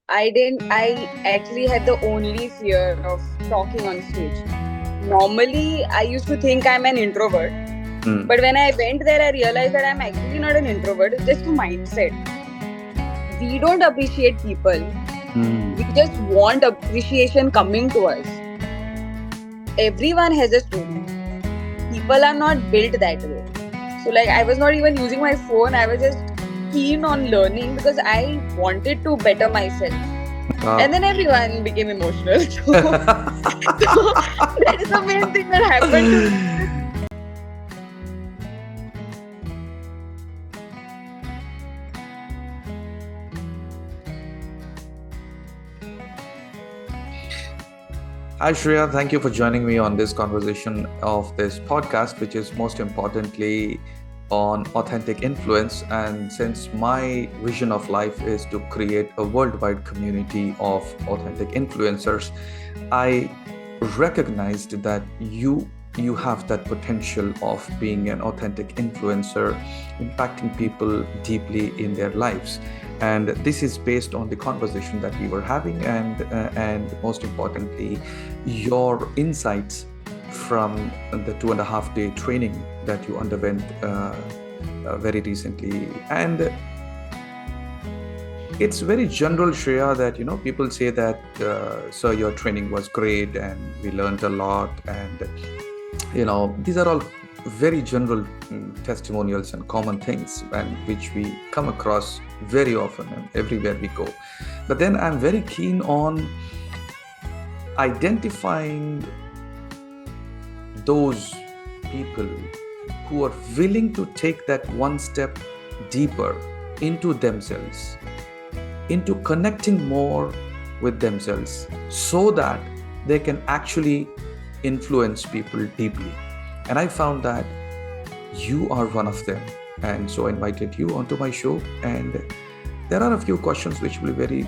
I actually had the only fear of talking on stage. Normally, I used to think I'm an introvert, Hmm. but when I went there, I realized that I'm actually not an introvert. It's just a mindset. We don't appreciate people. Hmm. We just want appreciation coming to us. Everyone has a story. People are not built that way. So, like, I was not even using my phone. I was just keen on learning because I wanted to better myself. Wow. And then everyone became emotional. So that is the main thing that happened to me. Hi, Shreya. Thank you for joining me on this conversation of this podcast, which is most importantly on authentic influence. And since my vision of life is to create a worldwide community of authentic influencers, I recognized that you have that potential of being an authentic influencer, impacting people deeply in their lives. And this is based on the conversation that we were having, and most importantly, your insights from the 2.5 day training that you underwent very recently. And it's very general, Shreya, that people say that, sir, your training was great and we learned a lot. And these are all very general testimonials and common things, and which we come across very often and everywhere we go. But then I'm very keen on identifying those people who are willing to take that one step deeper into themselves, into connecting more with themselves, so that they can actually influence people deeply. And I found that you are one of them. And so I invited you onto my show. And there are a few questions which will be very,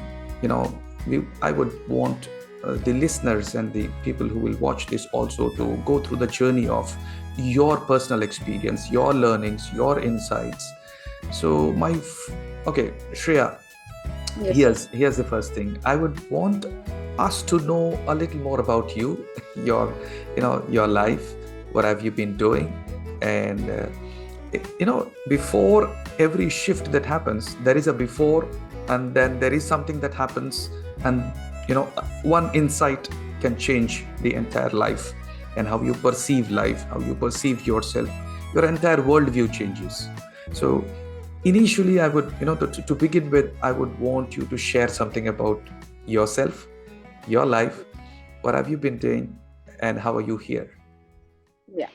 I would want the listeners and the people who will watch this also to go through the journey of your personal experience, your learnings, your insights. So okay, Shreya, Yes, sir. here's the first thing. I would want us to know a little more about you, your your life. What have you been doing? And before every shift that happens, there is a before, and then there is something that happens, and one insight can change the entire life, and how you perceive life, how you perceive yourself, your entire worldview changes. So initially, I would, to begin with, I would want you to share something about yourself, your life. What have you been doing, and how are you here? Yeah.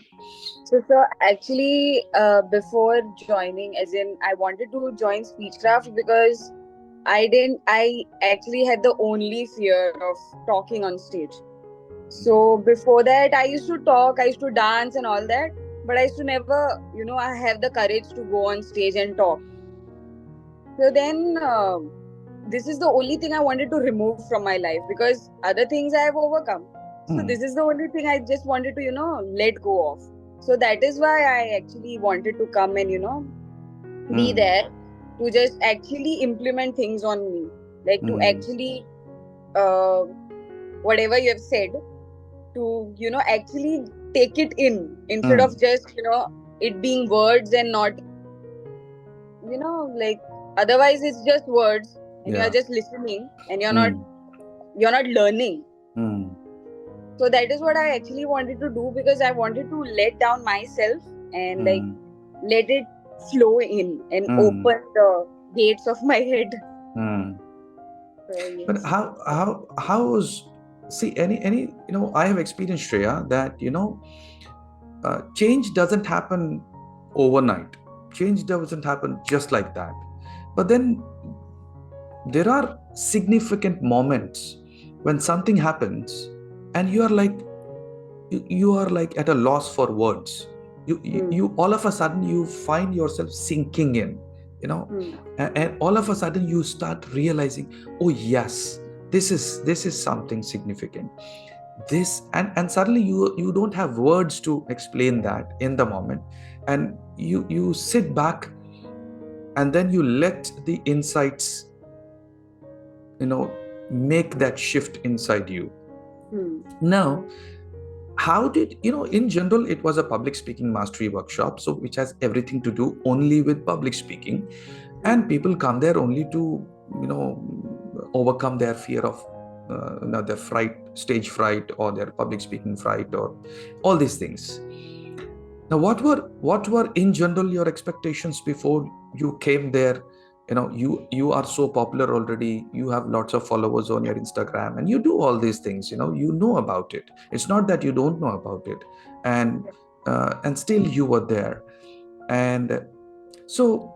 So, sir, actually, before joining, as in, I wanted to join Speechcraft because I actually had the only fear of talking on stage. So, before that, I used to talk, I used to dance and all that, but I used to never, I have the courage to go on stage and talk. So then, this is the only thing I wanted to remove from my life because other things I have overcome. So Hmm. this is the only thing I just wanted to, let go of. So that is why I actually wanted to come and, be Hmm. there to just actually implement things on me. Like to Hmm. actually, uh, whatever you have said, to, actually take it in instead Hmm. of just, it being words and not, like otherwise it's just words and you are Yeah. just listening and Hmm. you're not learning. Hmm. So that is what I actually wanted to do because I wanted to let down myself and like Hmm. let it flow in and Hmm. open the gates of my head. Hmm. So But yes. how was, see, any I have experienced, Shreya, that change doesn't happen overnight. Change doesn't happen just like that. But then there are significant moments when something happens, and you are like at a loss for words. Hmm. You all of a sudden you find yourself sinking in, you know Hmm. and all of a sudden you start realizing, oh yes, this is something significant. This, and suddenly you don't have words to explain that in the moment, and you sit back, and then you let the insights make that shift inside you. Hmm. Now, how did in general, it was a public speaking mastery workshop, so which has everything to do only with public speaking, and people come there only to overcome their fear of their fright, stage fright, or their public speaking fright, or all these things. Now, what were in general your expectations before you came there? You are so popular already. You have lots of followers on your Instagram, and you do all these things. You know about it. It's not that you don't know about it, and still you were there. And so,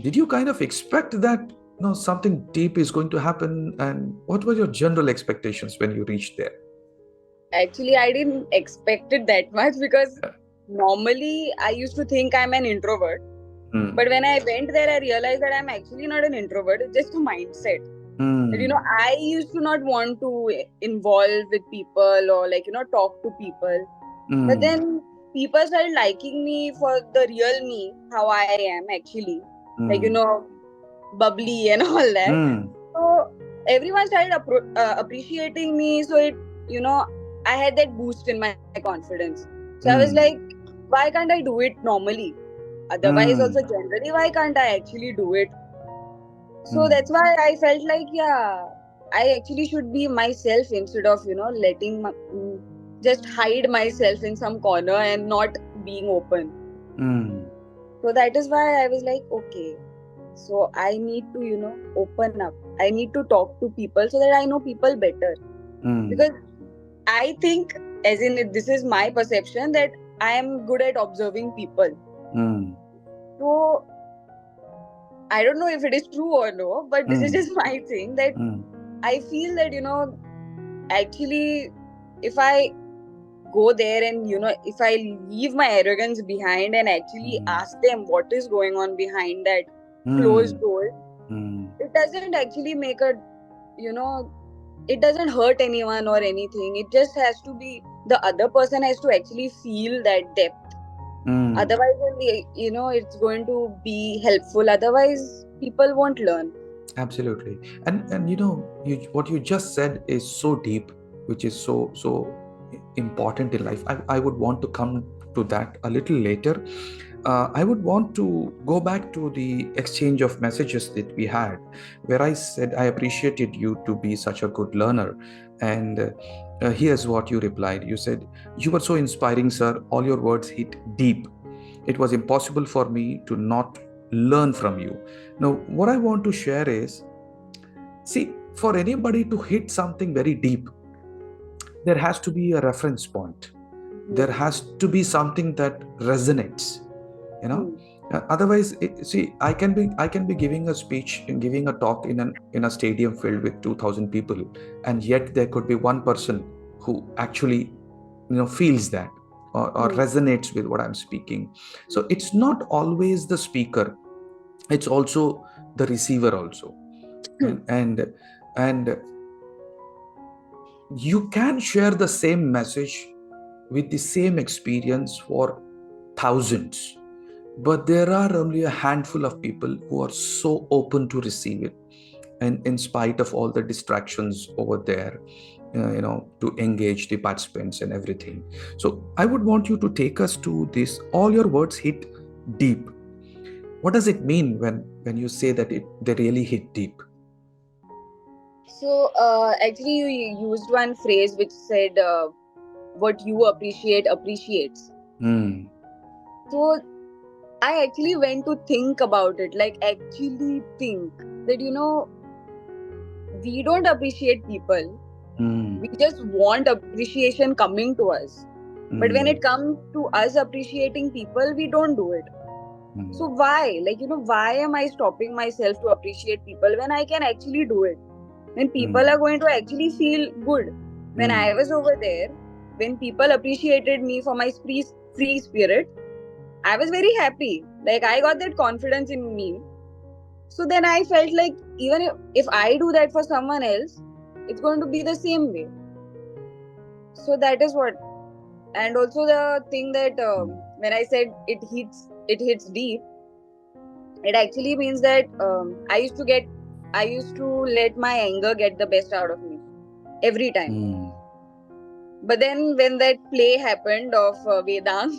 did you kind of expect that something deep is going to happen? And what were your general expectations when you reached there? Actually, I didn't expect it that much because Yeah. normally I used to think I'm an introvert. Hmm. But when I went there, I realized that I'm actually not an introvert. It's just a mindset. That, Hmm. I used to not want to involve with people or talk to people. But Hmm. then people started liking me for the real me, how I am actually. Like, Hmm. bubbly and all that. Hmm. So everyone started appreciating me. So I had that boost in my confidence. So I was like, Hmm. why can't I do it normally? Otherwise, also Hmm. generally, why can't I actually do it? So Hmm. that's why I felt like, yeah, I actually should be myself instead of letting just hide myself in some corner and not being open. Hmm. So that is why I was like, okay, so I need to open up. I need to talk to people so that I know people better. Hmm. Because I think, as in this is my perception, that I am good at observing people. Hmm. So I don't know if it is true or no, but this is Hmm. just my thing, that Hmm. I feel that actually, if I go there and if I leave my arrogance behind and actually ask them what is going on behind that closed Hmm. door, Hmm. it doesn't actually make a you know it doesn't hurt anyone or anything. It just has to be, the other person has to actually feel that depth. Hmm. Otherwise only it's going to be helpful. Otherwise people won't learn. Absolutely. And what you just said is so deep, which is so important in life. I would want to come to that a little later. I would want to go back to the exchange of messages that we had, where I said I appreciated you to be such a good learner. And here's what you replied. You said, "You were so inspiring, sir. All your words hit deep. It was impossible for me to not learn from you." Now, what I want to share is, see, for anybody to hit something very deep, there has to be a reference point. There Hmm. has to be something that resonates. You know, Hmm. Otherwise, see, I can be giving a speech and giving a talk in a stadium filled with 2,000 people, and yet there could be one person who actually feels that, or Hmm. resonates with what I'm speaking. So it's not always the speaker, it's also the receiver also. Hmm. And and and you can share the same message with the same experience for thousands, but there are only a handful of people who are so open to receive it, and in spite of all the distractions over there, to engage the participants and everything. So I would want you to take us to this. All your words hit deep. What does it mean when you say that they really hit deep? So actually you used one phrase which said, what you appreciate appreciates. Hmm. So I actually went to think about it, like actually think that we don't appreciate people. Hmm. We just want appreciation coming to us. But when Hmm. it comes to us appreciating people, we don't do it. Hmm. So why? Why am I stopping myself to appreciate people when I can actually do it? When people Hmm. are going to actually feel good. When I Hmm. was over there, when people appreciated me for my free spirit, I was very happy. Like I got that confidence in me. So then I felt like even if I do that for someone else, it's going to be the same way. So that is what. And also the thing that when I said it hits deep, it actually means that I used to get I used to let my anger get the best out of me every time. Mm. But then when that play happened of Vedang,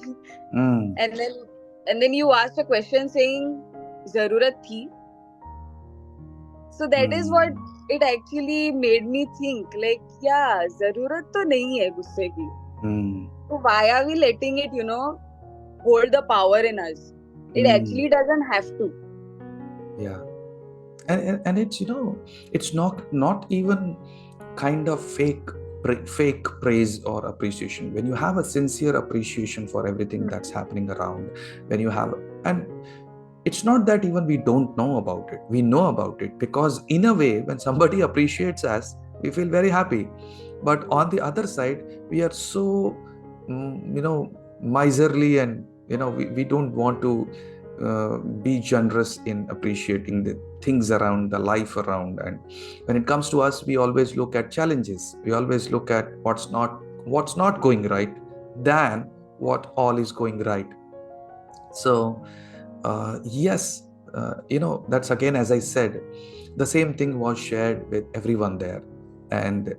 Mm. and then you asked a question saying, "Zarurat thi." So that is what Mm. it actually made me think. Like, yeah, zarurat to nahi hai gusse ki. Mm. So why are we letting it, hold the power in us? It Mm. actually doesn't have to. Yeah. And it's it's not even kind of fake praise or appreciation. When you have a sincere appreciation for everything Hmm. that's happening around, when you have, and it's not that even we don't know about it, we know about it, because in a way when somebody appreciates us, we feel very happy. But on the other side, we are so miserly, and we don't want to be generous in appreciating the things around, the life around. And when it comes to us, we always look at challenges, we always look at what's not going right than what all is going right. So yes, that's again, as I said, the same thing was shared with everyone there. And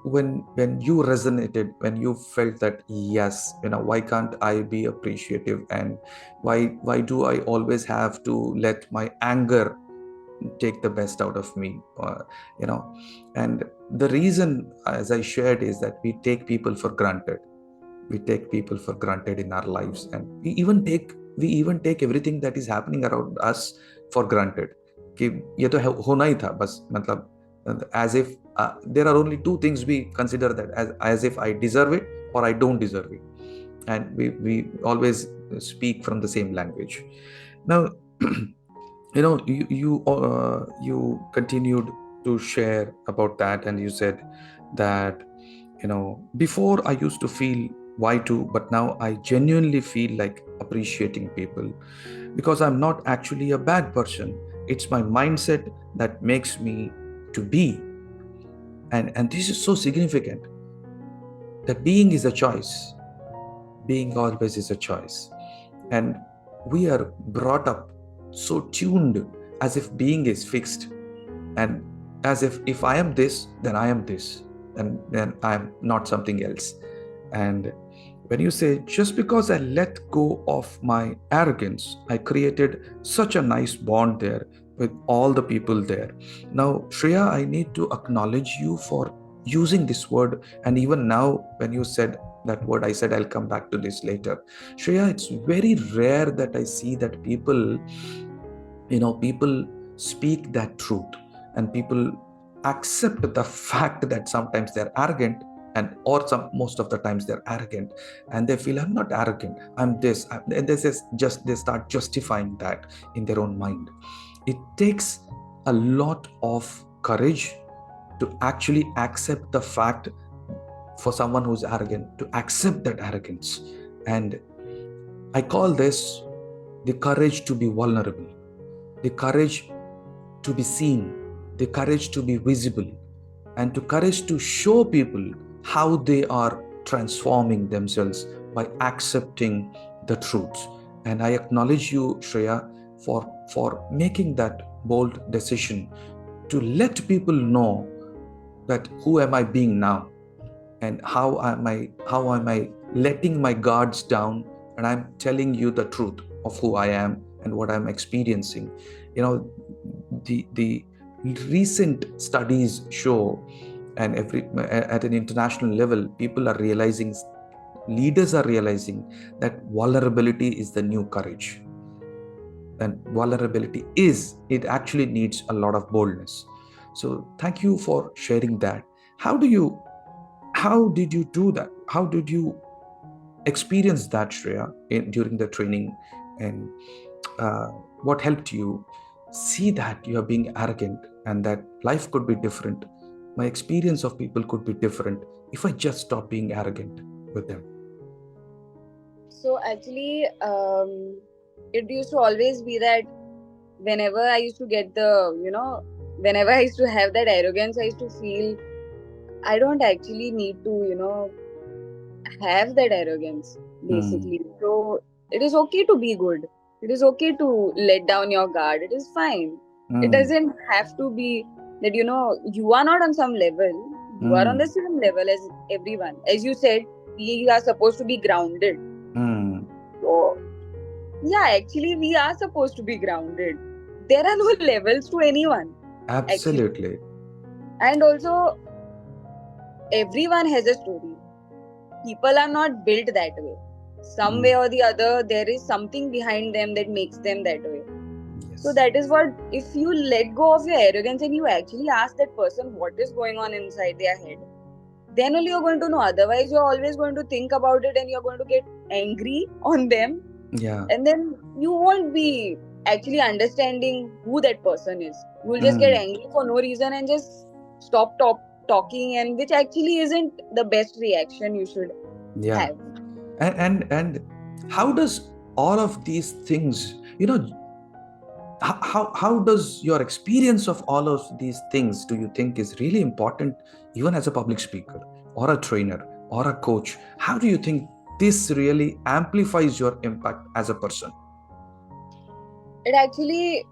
when you resonated, when you felt that, yes, why can't I be appreciative, and why do I always have to let my anger take the best out of me, you know and the reason, as I shared, is that we take people for granted in our lives, and we even take everything that is happening around us for granted. कि ये तो होना ही था बस, मतलब, as if there are only two things we consider, that as if I deserve it or I don't deserve it. And we always speak from the same language. Now, you continued to share about that, and you said that, before I used to feel why to, but now I genuinely feel like appreciating people, because I'm not actually a bad person. It's my mindset that makes me to be. And this is so significant, that being is a choice. Being always is a choice. And we are brought up so tuned, as if being is fixed, and as if I am this, then I am this, and then I am not something else. And when you say, just because I let go of my arrogance, I created such a nice bond there with all the people there. Now, Shreya, I need to acknowledge you for using this word. And even now, when you said that word, I said, I'll come back to this later. Shreya, it's very rare that I see that people speak that truth, and people accept the fact that sometimes they're arrogant, and or some most of the times they're arrogant, and they feel, I'm not arrogant, I'm this, and they start justifying that in their own mind. It takes a lot of courage to actually accept the fact, for someone who's arrogant to accept that arrogance. And I call this the courage to be vulnerable, the courage to be seen, the courage to be visible, and the courage to show people how they are transforming themselves by accepting the truths. And I acknowledge you, Shreya, for making that bold decision to let people know that who am I being now, and how am I letting my guards down, and I'm telling you the truth of who I am and what I'm experiencing. The recent studies show, and at an international level, people are realizing, leaders are realizing, that vulnerability is the new courage. And vulnerability it actually needs a lot of boldness. So thank you for sharing that. How did you do that? How did you experience that, Shreya, during the training? And uh, what helped you see that you are being arrogant, and that life could be different? My experience of people could be different if I just stop being arrogant with them. So actually, it used to always be that whenever I used to get whenever I used to have that arrogance, I used to feel I don't actually need to, have that arrogance, Hmm. basically. So it is okay to be good. It is okay to let down your guard. It is fine. It Mm. doesn't have to be that, you are not on some level. You are on the Mm. same level as everyone. As you said, we are supposed to be grounded. Mm. So, yeah, actually, we are supposed to be grounded. There are no levels to anyone, actually. Absolutely. And also, everyone has a story. People are not built that way. Some way Mm. or the other, there is something behind them that makes them that way. So Yes. that is what, if you let go of your arrogance and you actually ask that person what is going on inside their head, then only you're going to know. Otherwise, you're always going to think about it and you're going to get angry on them, Yeah. and then you won't be actually understanding who that person is. You will just get Mm. angry for no reason and just stop talking, and which actually isn't the best reaction you should Yeah. have. And how does all of these things, how does your experience of all of these things do you think is really important, even as a public speaker or a trainer or a coach? How do you think this really amplifies your impact as a person? It actually,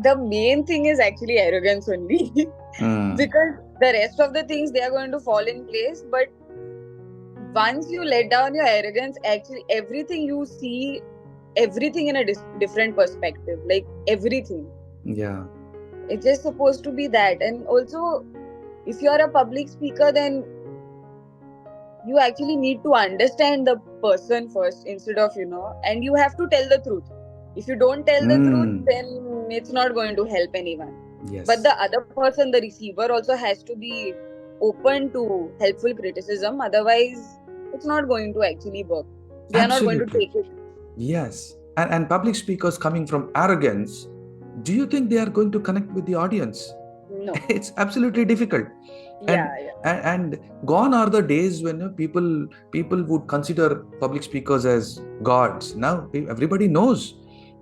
the main thing is actually arrogance only. Mm. Because the rest of the things, they are going to fall in place, but once you let down your arrogance, actually everything you see, everything in a different perspective, like everything. Yeah. It's just supposed to be that. And also, if you're a public speaker, then you actually need to understand the person first, instead of, and you have to tell the truth. If you don't tell the truth, Mm. then it's not going to help anyone. But Yes. the other person, the receiver, also has to be open to helpful criticism. Otherwise, it's not going to actually work. They are not going to Absolutely. take it. Yes. And public speakers coming from arrogance, do you think they are going to connect with the audience? No. It's absolutely difficult. and Yeah, yeah. and gone are the days when people would consider public speakers as gods. Now everybody knows,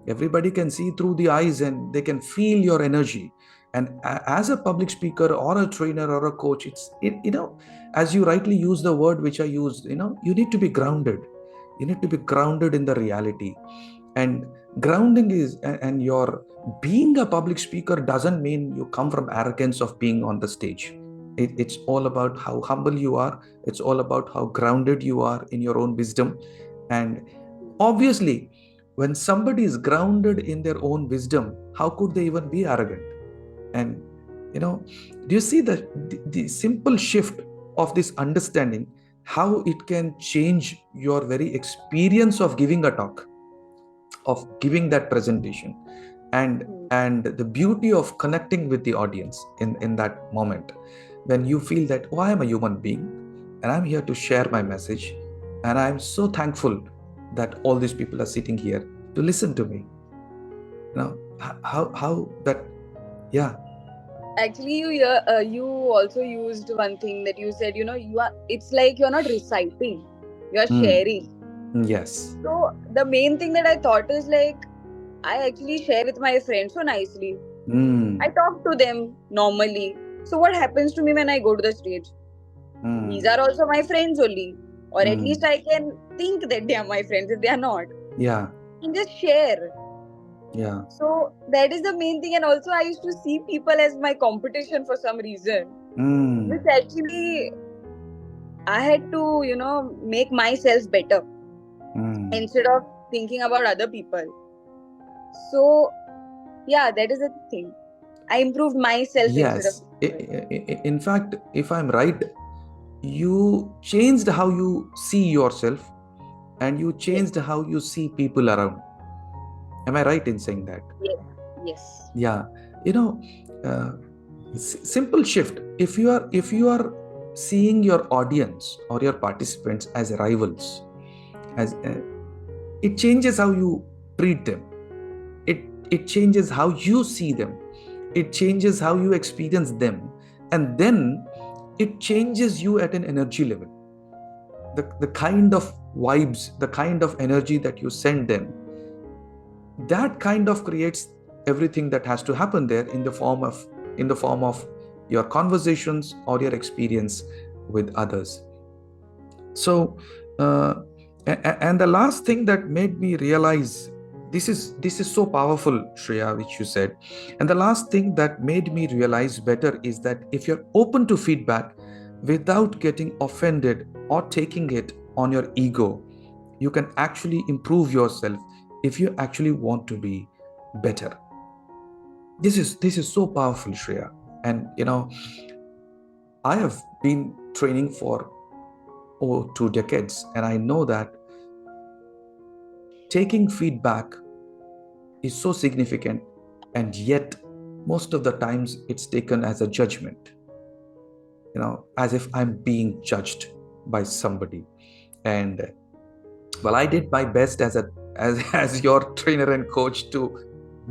everybody can see through the eyes and they can feel your energy. And as a public speaker or a trainer or a coach, as you rightly use the word which I used, you need to be grounded. You need to be grounded in the reality. And grounding is, and your being a public speaker doesn't mean you come from arrogance of being on the stage. It's all about how humble you are. It's all about how grounded you are in your own wisdom. And obviously, when somebody is grounded in their own wisdom, how could they even be arrogant? And you know do you see the simple shift of this understanding, how it can change your very experience of giving a talk, of giving that presentation, and Hmm. and the beauty of connecting with the audience in that moment, when you feel that, oh, I am a human being and I'm here to share my message, and I'm so thankful that all these people are sitting here to listen to me. How that, yeah. Actually, you also used one thing that you said. You are. It's like you're not reciting. You are Mm. sharing. Yes. So the main thing that I thought is like, I actually share with my friends so nicely. I Mm. talk to them normally. So what happens to me when I go to the stage? These Mm. are also my friends only. Or at least Mm. I can think that they are my friends if they are not. Yeah. And just share. Yeah. So that is the main thing. And also I used to see people as my competition for some reason. Mm. Which actually I had to, make myself better Mm. instead of thinking about other people. So yeah, that is the thing. I improved myself instead of Yes. people. In fact, if I'm right, you changed how you see yourself and you Yes, changed how you see people around. Am I right in saying that? yes, yes. Yeah. You know, uh, simple shift. If you are seeing your audience or your participants as rivals, as it changes how you treat them. It changes how you see them. It changes how you experience them. And then it changes you at an energy level. The kind of vibes, the kind of energy that you send them, that kind of creates everything that has to happen there in the form of your conversations or your experience with others. So and the last thing that made me realize This is so powerful, Shreya, which you said. And the last thing that made me realize better is that if you're open to feedback without getting offended or taking it on your ego, you can actually improve yourself if you actually want to be better. This is so powerful, Shreya. And I have been training for 2 decades, and I know that taking feedback is so significant, and yet most of the times it's taken as a judgment, as if I'm being judged by somebody. And well, I did my best as as your trainer and coach to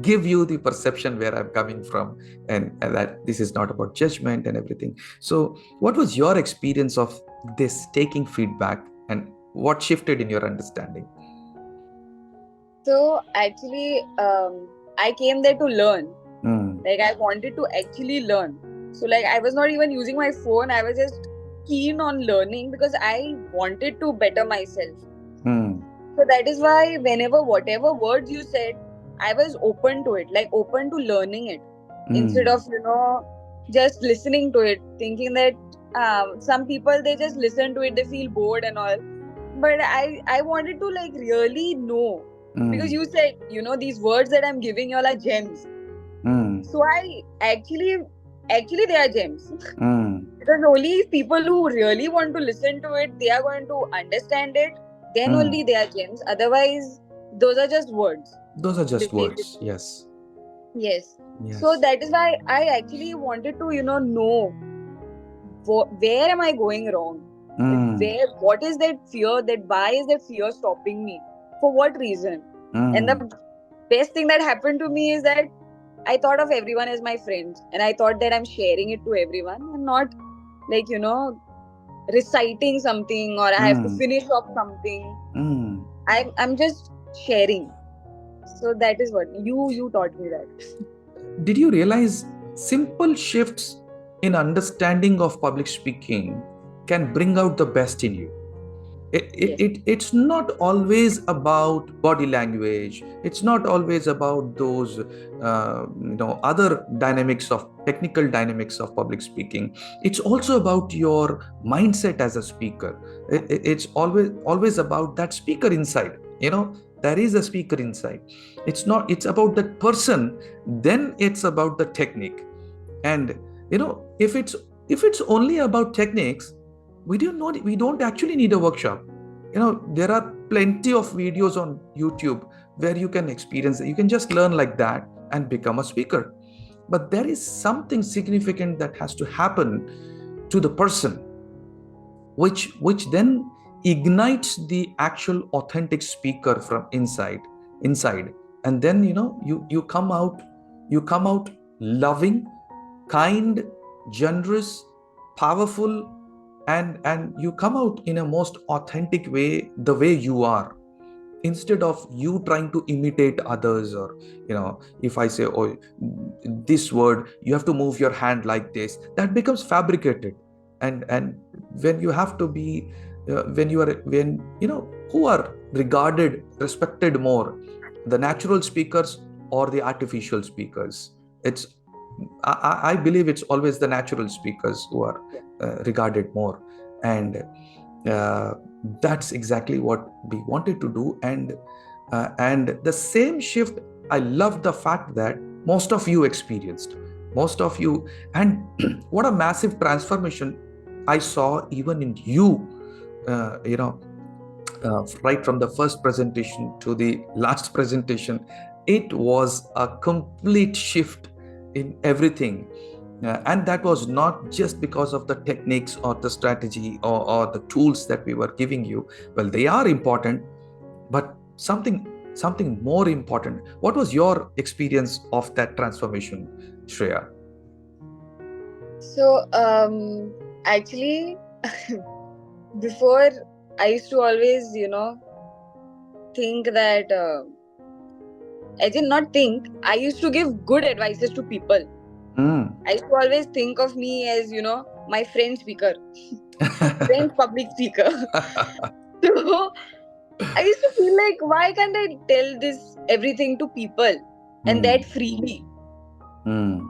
give you the perception where I'm coming from, and that this is not about judgment and everything. So what was your experience of this taking feedback, and what shifted in your understanding? So actually, I came there to learn. Mm, Like I wanted to actually learn. So like I was not even using my phone. I was just keen on learning because I wanted to better myself. mm, So that is why whenever whatever words you said, I was open to it, like open to learning it, instead mm, of just listening to it, thinking that some people they just listen to it, they feel bored and all. But I wanted to like really know, because mm, you said these words that I'm giving y'all are gems. mm, So I actually they are gems. mm, Because only people who really want to listen to it, they are going to understand it. Then mm. only they are gems. Otherwise, those are just words, Those are just basically. words. Yes. Yes. So Yes. that is why I actually wanted to, know where am I going wrong? Like Mm, what is that fear? That why is that fear stopping me? For what reason? And mm, the best thing that happened to me is that I thought of everyone as my friends, and I thought that I'm sharing it to everyone and not like reciting something, or I have to mm, finish off something. mm. I'm just sharing. So that is what you taught me that. Did you realize simple shifts in understanding of public speaking can bring out the best in you? Yes. It's not always about body language. It's not always about those other dynamics of technical dynamics of public speaking. It's also about your mindset as a speaker. It's always about that speaker inside. There is a speaker inside. It's about that person. Then it's about the technique. And if it's only about techniques, we don't actually need a workshop. There are plenty of videos on YouTube where you can experience it. You can just learn like that and become a speaker. But there is something significant that has to happen to the person, which then ignites the actual authentic speaker from inside. And then you come out loving, kind, generous, powerful, and you come out in a most authentic way, the way you are, instead of you trying to imitate others. Or if I say, oh, this word you have to move your hand like this, that becomes fabricated. And when you have to be when who are regarded, respected more, the natural speakers or the artificial speakers? I believe it's always the natural speakers who are regarded more. And uh, that's exactly what we wanted to do. And the same shift, I love the fact that most of you experienced, most of you. And what a massive transformation I saw even in you, right from the first presentation to the last presentation. It was a complete shift in everything. And that was not just because of the techniques or the strategy, or the tools that we were giving you. Well, they are important, but something more important. What was your experience of that transformation, Shreya? So actually, before I used to always think that I did not think. I used to give good advices to people. Mm. I used to always think of me as my friend speaker, friend public speaker. So I used to feel like, why can't I tell this everything to people and Mm, that freely? mm,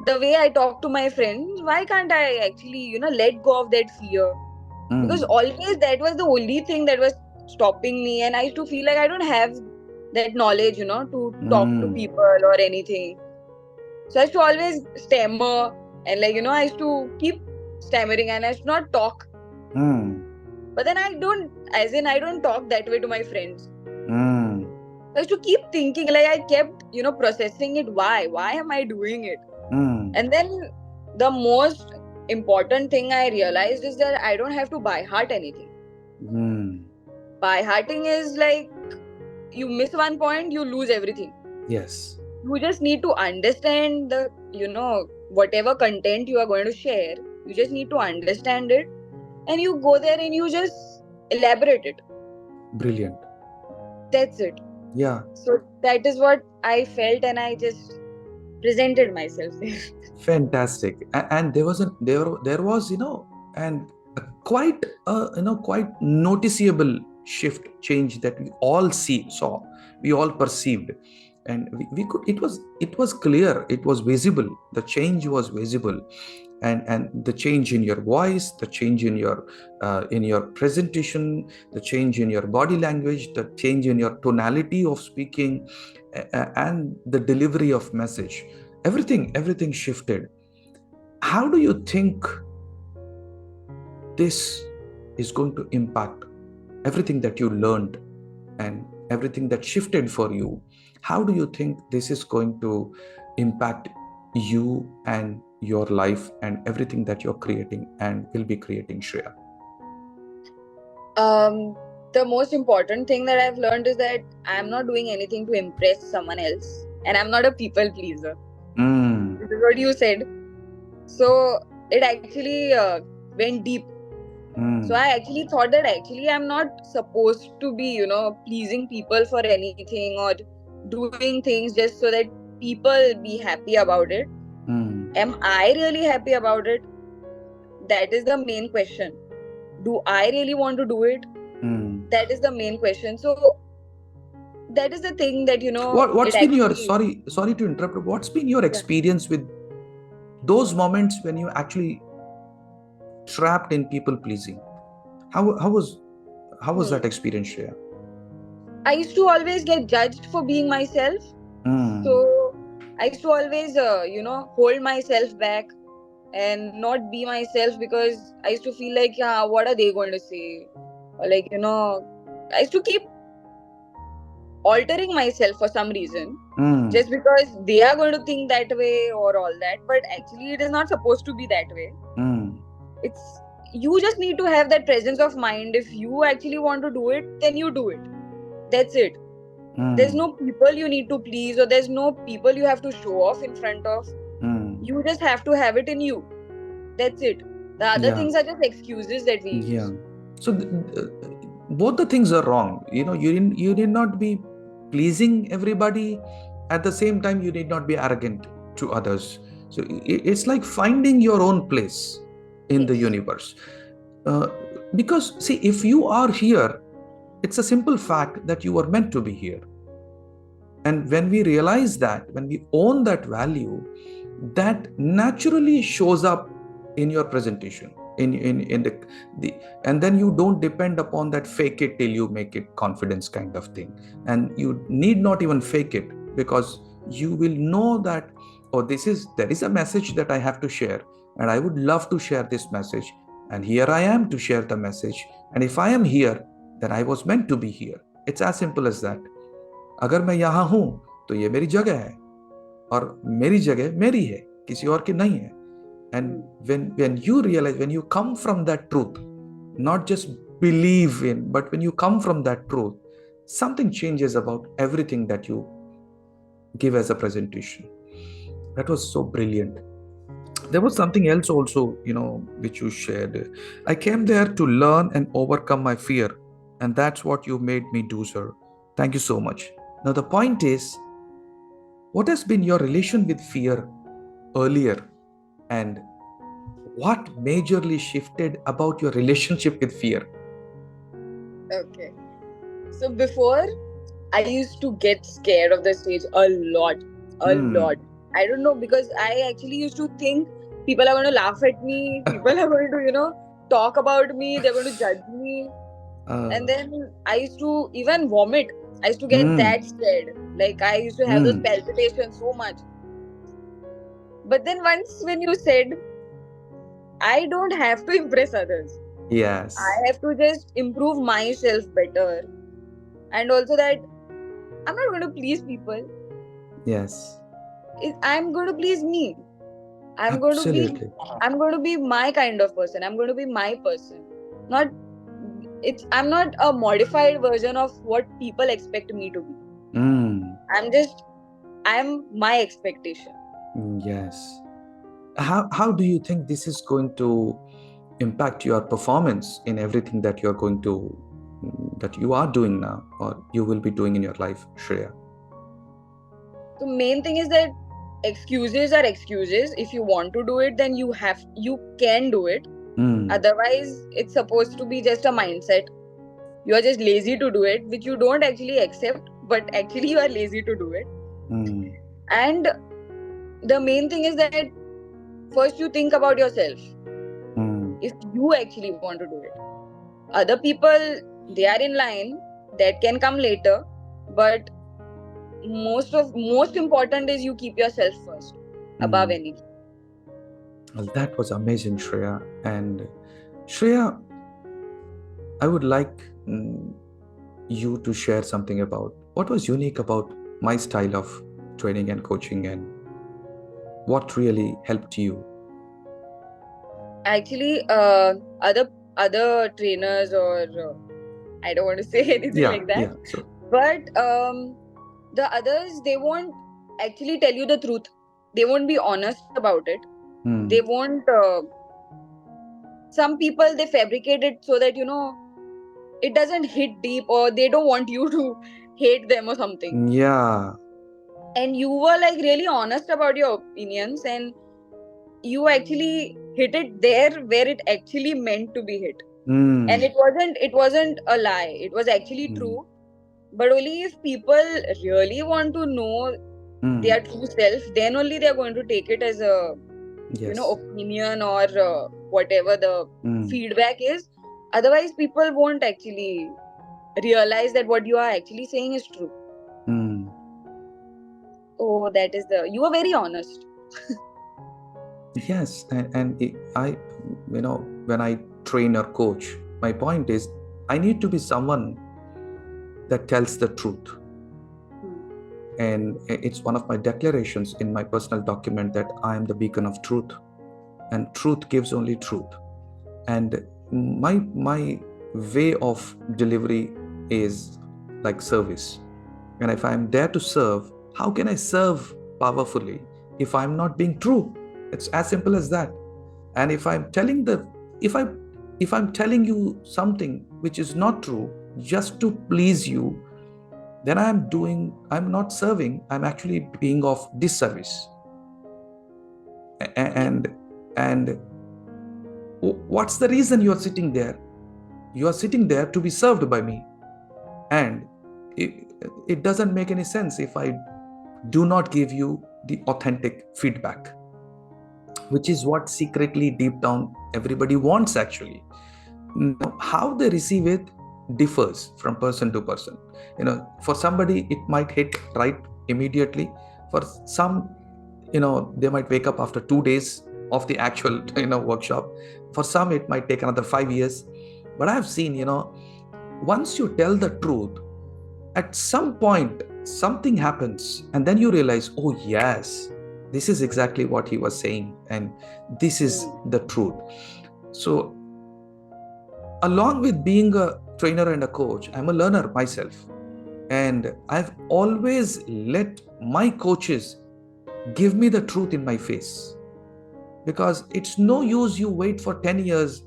The way I talk to my friends, why can't I actually, let go of that fear? Because mm, always that was the only thing that was stopping me, and I used to feel like I don't have that knowledge, to talk to mm, people or anything. So I used to always stammer, and I used to keep stammering and I used to not talk. mm, But then I don't talk that way to my friends. mm, I used to keep thinking, like I kept, processing it. Why am I doing it? mm, And then the most important thing I realized is that I don't have to by heart anything. mm. By hearting is like, you miss one point, you lose everything. Yes, You just need to understand the, whatever content you are going to share. You just need to understand it, and you go there and you just elaborate it. brilliant. That's it. Yeah, So that is what I felt, and I just presented myself there. fantastic. And there was, and a quite noticeable shift change that we all saw, we all perceived, and we could, it was clear, it was visible, the change was visible. And the change in your voice, the change in your presentation, the change in your body language, the change in your tonality of speaking, and the delivery of message, everything shifted. How do you think this is going to impact everything that you learned and everything that shifted for you? How do you think this is going to impact you and your life and everything that you're creating and will be creating, Shreya? um the most important thing that I've learned is that I'm not doing anything to impress someone else, and I'm not a people pleaser. Mm, This is what you said. So it actually went deep. So mm, I actually thought that actually I'm not supposed to be, pleasing people for anything or doing things just so that people be happy about it. mm, Am I really happy about it? That is the main question. Do I really want to do it? mm. That is the main question. So that is the thing that, it What's been your, actually. sorry to interrupt, what's been your Yeah. experience with those moments when you actually trapped in people pleasing? How was that Hmm. experience, Shreya? I used to always get judged for being myself. Mm, So I used to always, hold myself back and not be myself, because I used to feel like, yeah, what are they going to say? Or like, I used to keep altering myself for some reason, mm, just because they are going to think that way or all that. But actually, it is not supposed to be that way. mm, It's, you just need to have that presence of mind. If you actually want to do it, then you do it. That's it. There's mm, no people you need to please, or there's no people you have to show off in front of. mm. You just have to have it in you. That's it. The other Yeah, things are just excuses that we yeah. use. So both the things are wrong. You need not be pleasing everybody. At the same time, you need not be arrogant to others. So it's like finding your own place in the Yes. universe. Uh, because see, if you are here, it's a simple fact that you were meant to be here. And when we realize that, when we own that value, that naturally shows up in your presentation, in the and then you don't depend upon that fake it till you make it confidence kind of thing. And you need not even fake it, because you will know that, oh, there is a message that I have to share, and I would love to share this message, and here I am to share the message. And if I am here, then I was meant to be here. It's as simple as that. अगर मैं यहाँ हूं तो ये मेरी जगह है, और मेरी जगह मेरी है, किसी और की नहीं है. And Hmm. when you realize, when you come from that truth, not just believe in, but when you come from that truth, something changes about everything that you give as a presentation. That was so brilliant. There was something else also, which you shared. I came there to learn and overcome my fear, and that's what you made me do, sir. Thank you so much. Now the point is, what has been your relation with fear earlier, and what majorly shifted about your relationship with fear? Okay. So before, I used to get scared of the stage a lot, a lot. Hmm. I don't know, because I actually used to think people are going to laugh at me, people are going to, talk about me, they're going to judge me. And Uh, then I used to even vomit. I used to get hmm. that scared. Like I used to have those Hmm. palpitations so much. But then once when you said, I don't have to impress others, Yes. I have to just improve myself better. And also that I'm not going to please people. Yes. I'm going to please me. I'm going to be Absolutely. I'm going to be my kind of person. I'm going to be my person. Not I'm not a modified version of what people expect me to be. Hmm. I'm my expectation. Yes. How do you think this is going to impact your performance in everything that you're going to that you are doing now or you will be doing in your life, Shreya? So main thing is that excuses are excuses. If you want to do it, then you can do it. Hmm. Otherwise, it's supposed to be just a mindset. You are just lazy to do it, which you don't actually accept, but actually you are lazy to do it. Hmm. And the main thing is that first you think about yourself. Hmm. If you actually want to do it, other people, they are in line, that can come later. But most important is you keep yourself first above Hmm. anything. Well, that was amazing, Shreya. And Shreya, I would like you to share something about what was unique about my style of training and coaching and what really helped you. Actually, other trainers, or I don't want to say anything Yeah, like that, yeah. So, but the others, they won't actually tell you the truth. They won't be honest about it. They hmm. won't some people, they fabricate it so that it doesn't hit deep, or they don't want you to hate them or something. Yeah. And you were like really honest about your opinions, and you actually hit it there where it actually meant to be hit. And Hmm. it wasn't a lie, it was actually Hmm. true. But only if people really want to know Hmm. their true self, then only they are going to take it as a Yes. opinion, or whatever the Hmm. feedback is. Otherwise people won't actually realize that what you are actually saying is true. Hmm. Oh, that is the you are very honest. Yes, I, when I train or coach, my point is I need to be someone that tells the truth. Hmm. And it's one of my declarations in my personal document that I am the beacon of truth, and truth gives only truth. And my way of delivery is like service. And if I'm there to serve, how can I serve powerfully if I'm not being true? It's as simple as that. And if I if I'm telling you something which is not true just to please you, then I'm not serving, I'm actually being of disservice. Yeah. And what's the reason you are sitting there? You are sitting there to be served by me. And it, it doesn't make any sense if I do not give you the authentic feedback, which is what secretly deep down everybody wants actually. Now, how they receive it differs from person to person. For somebody it might hit right immediately. For some, they might wake up after 2 days of the actual workshop. For some it might take another 5 years. But I have seen, once you tell the truth, at some point something happens and then you realize, oh yes, this is exactly what he was saying, and this is Hmm. the truth. So along with being a trainer and a coach, I'm a learner myself, and I've always let my coaches give me the truth in my face, because it's no use you wait for 10 years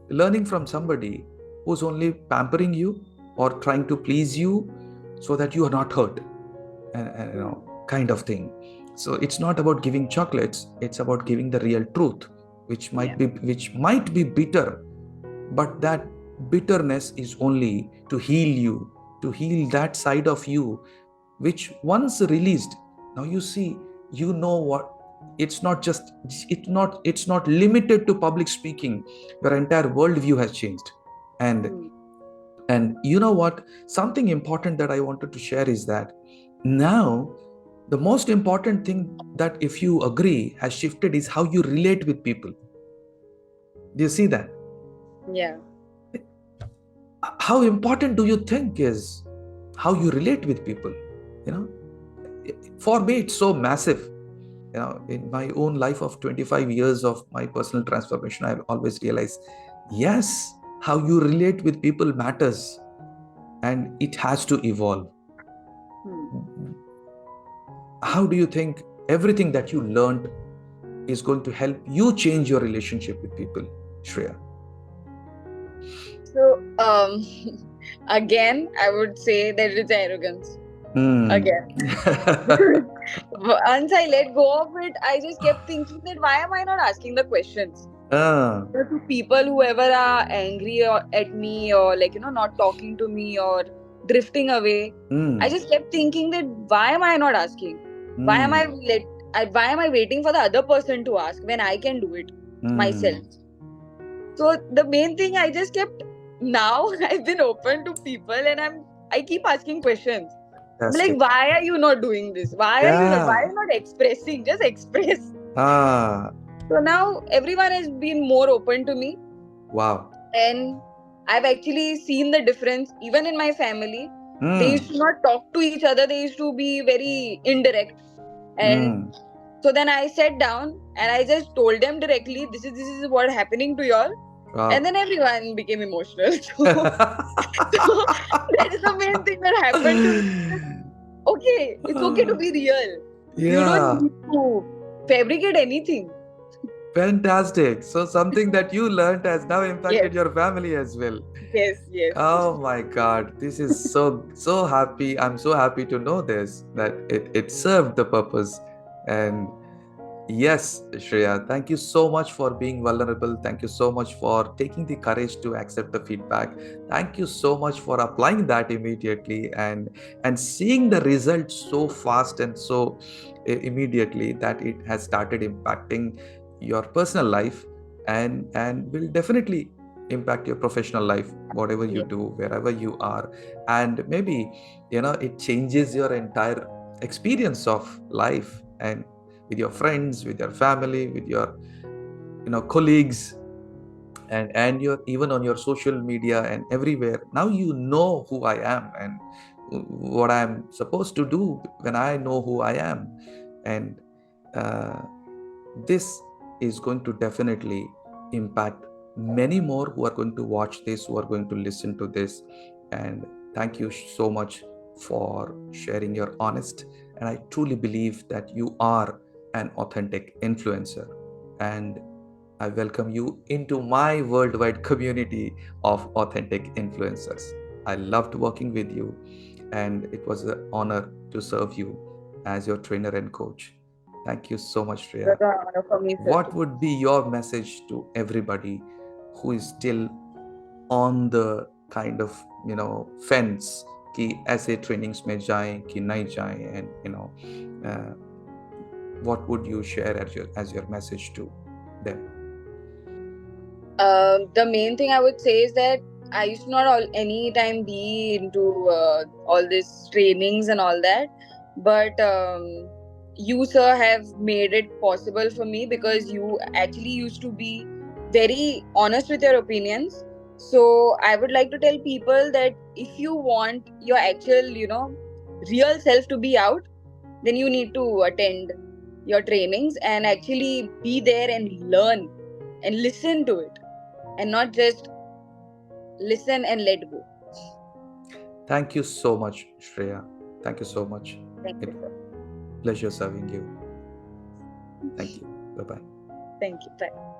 learning from somebody who's only pampering you or trying to please you so that you are not hurt, and kind of thing. So it's not about giving chocolates, it's about giving the real truth, Yeah. which might be bitter, but that bitterness is only to heal you, to heal that side of you which once released, now you see, you know what, it's not limited to public speaking. Your entire worldview has changed. and Hmm. and you know what, something important that I wanted to share is that now the most important thing that, if you agree, has shifted is how you relate with people. Do you see that? Yeah. How important do you think is how you relate with people? You know, for me, it's so massive. In my own life of 25 years of my personal transformation, I've always realized, yes, how you relate with people matters, and it has to evolve. Hmm. How do you think everything that you learned is going to help you change your relationship with people, Shreya? So, again, I would say that it's arrogance. Hmm. Again. Because once I let go of it, I just kept thinking that why am I not asking the questions? Ah. To people whoever are angry at me, or like, not talking to me or drifting away, I Hmm. just kept thinking that why am I not asking? Why am Hmm. I why am I waiting for the other person to ask when I can do it myself? Hmm. So the main thing I just kept, now I've been open to people, and I keep asking questions. I'm like, Fantastic. why are you not doing this? Why are Yeah. you not expressing? Just express. Ah. So now everyone has been more open to me, Wow. and I've actually seen the difference even in my family. They Hmm. used to not talk to each other, they used to be very indirect. And Hmm. so then I sat down and I just told them directly, this is what happening to y'all. And Wow. then everyone became emotional. So that is the main thing that happened to me. Okay, it's okay to be real. You don't Yeah. need to fabricate anything. Fantastic. So something that you learned has now impacted Yes, your family as well. yes, yes. Oh my God. This is so happy. I'm so happy to know this, that it served the purpose. And yes, Shreya, thank you so much for being vulnerable. Thank you so much for taking the courage to accept the feedback. Thank you so much for applying that immediately, and seeing the results so fast and so immediately, that it has started impacting your personal life, and will definitely impact your professional life, whatever you Yes. do, wherever you are. And maybe, it changes your entire experience of life, and with your friends, with your family, with your colleagues, and your, even on your social media and everywhere. Now you know who I am, and what I'm supposed to do when I know who I am. And uh, this is going to definitely impact many more who are going to watch this, who are going to listen to this. And thank you so much for sharing your honest. And I truly believe that you are an authentic influencer. And I welcome you into my worldwide community of authentic influencers. I loved working with you, and it was an honor to serve you as your trainer and coach. Thank you so much, It Shreya. was an honor for me, sir, What too. would be your message to everybody who is still on the kind of fence, कि ऐसे trainings में जाएं कि नहीं जाएं, and uh, what would you share as your message to them? The main thing I would say is that I used to not all any time be into all these trainings and all that, but you, sir, have made it possible for me because you actually used to be very honest with your opinions. So I would like to tell people that if you want your actual, real self to be out, then you need to attend your trainings and actually be there and learn and listen to it, and not just listen and let go. Thank you so much, Shreya. Thank you so much. Thank It you, sir. pleasure serving you. Thank you. Bye bye. Thank you. Bye.